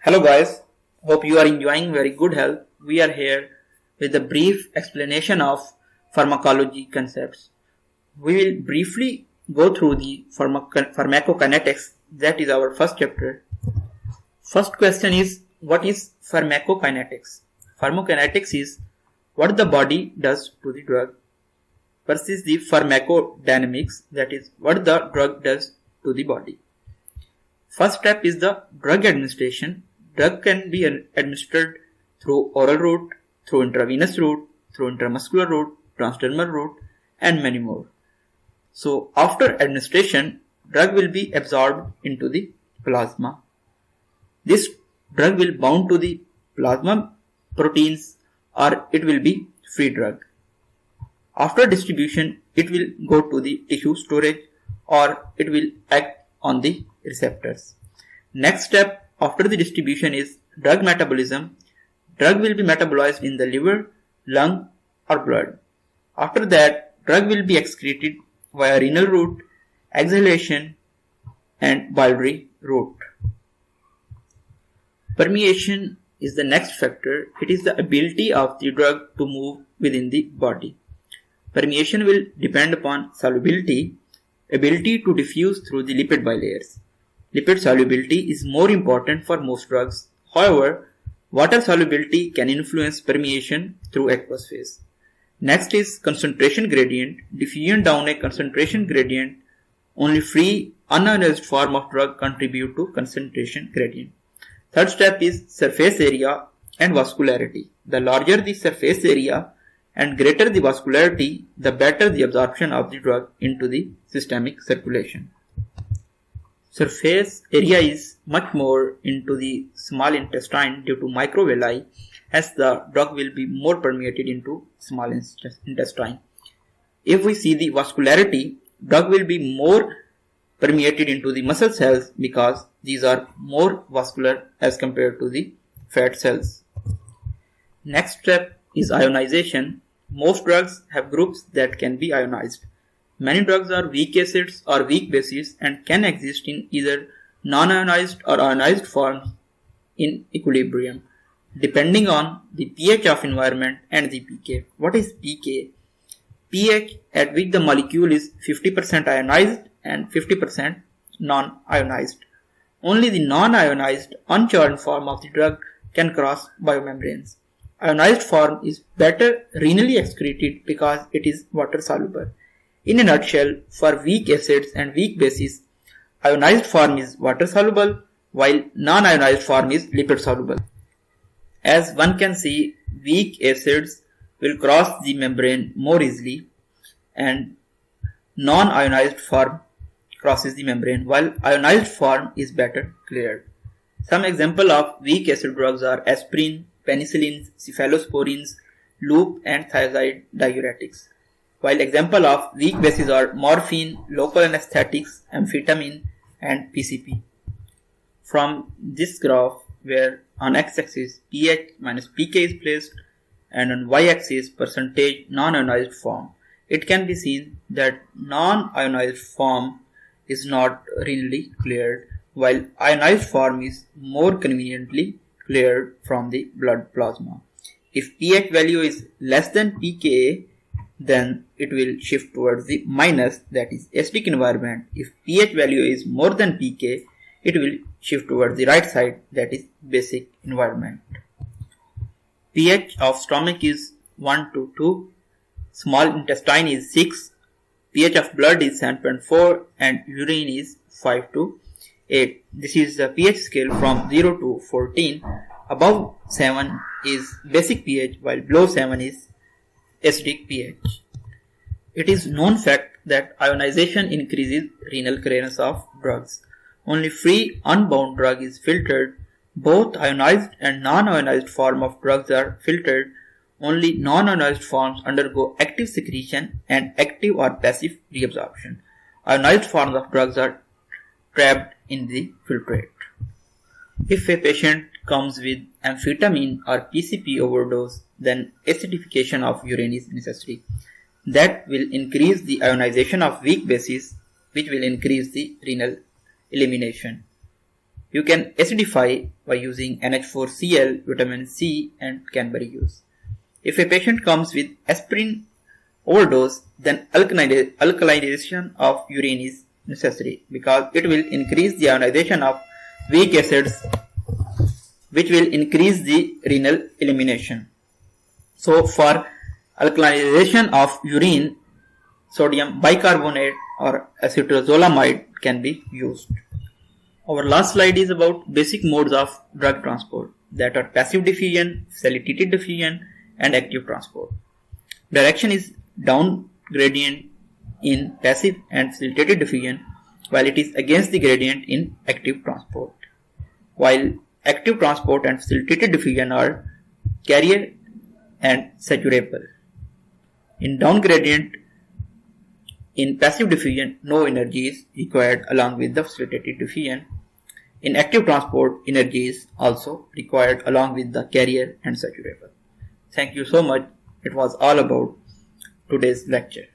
Hello guys, hope you are enjoying very good health. We are here with a brief explanation of pharmacology concepts. We will briefly go through the pharmacokinetics, that is our first chapter. First question is, what is pharmacokinetics? Pharmacokinetics is what the body does to the drug versus the pharmacodynamics, that is what the drug does to the body. First step is the drug administration. Drug can be administered through oral route, through intravenous route, through intramuscular route, transdermal route, and many more. So after administration, drug will be absorbed into the plasma. This drug will bound to the plasma proteins or it will be free drug. After distribution, it will go to the tissue storage or it will act on the receptors. Next step after the distribution is drug metabolism. Drug will be metabolized in the liver, lung or blood. After that, drug will be excreted via renal route, exhalation and biliary route. Permeation is the next factor. It is the ability of the drug to move within the body. Permeation will depend upon solubility, ability to diffuse through the lipid bilayers. Lipid solubility is more important for most drugs. However, water solubility can influence permeation through aqueous phase. Next is concentration gradient. Diffusion down a concentration gradient. Only free unionized form of drug contribute to concentration gradient. Third step is surface area and vascularity. The larger the surface area and greater the vascularity, the better the absorption of the drug into the systemic circulation. Surface area is much more into the small intestine due to microvilli, as the drug will be more permeated into small intestine. If we see the vascularity, drug will be more permeated into the muscle cells because these are more vascular as compared to the fat cells. Next step is ionization. Most drugs have groups that can be ionized. Many drugs are weak acids or weak bases and can exist in either non-ionized or ionized forms in equilibrium, depending on the pH of environment and the pK. What is pK? pH at which the molecule is 50% ionized and 50% non-ionized. Only the non-ionized, uncharged form of the drug can cross biomembranes. Ionized form is better renally excreted because it is water soluble. In a nutshell, for weak acids and weak bases, ionized form is water soluble while non-ionized form is lipid soluble. As one can see, weak acids will cross the membrane more easily and non-ionized form crosses the membrane while ionized form is better cleared. Some example of weak acid drugs are aspirin, penicillins, cephalosporins, loop and thiazide diuretics. While example of weak bases are morphine, local anesthetics, amphetamine and PCP. From this graph where on x-axis pH minus pK is placed and on y-axis percentage non-ionized form, it can be seen that non-ionized form is not renally cleared while ionized form is more conveniently cleared from the blood plasma. If pH value is less than pKa, then it will shift towards the minus, that is acidic environment. If pH value is more than pK, it will shift towards the right side, that is basic environment. pH of stomach is 1 to 2, small intestine is 6, pH of blood is 7.4 and urine is 5 to 8. This is the pH scale from 0 to 14. Above 7 is basic pH while below 7 is acidic pH. It is known fact that ionization increases renal clearance of drugs. Only free unbound drug is filtered. Both ionized and non-ionized form of drugs are filtered. Only non-ionized forms undergo active secretion and active or passive reabsorption. Ionized forms of drugs are trapped in the filtrate. If a patient comes with amphetamine or PCP overdose, then acidification of urine is necessary. That will increase the ionization of weak bases, which will increase the renal elimination. You can acidify by using NH4Cl, vitamin C and cranberry juice. If a patient comes with aspirin overdose, then alkalization of urine is necessary because it will increase the ionization of weak acids, which will increase the renal elimination. So for alkalization of urine, sodium bicarbonate or acetozolamide can be used. Our last slide is about basic modes of drug transport, that are passive diffusion, facilitated diffusion and active transport. Direction is down gradient in passive and facilitated diffusion, while it is against the gradient in active transport. While active transport and facilitated diffusion are carrier and saturable. In down gradient, in passive diffusion, no energy is required along with the facilitated diffusion. In active transport, energy is also required along with the carrier and saturable. Thank you so much. It was all about today's lecture.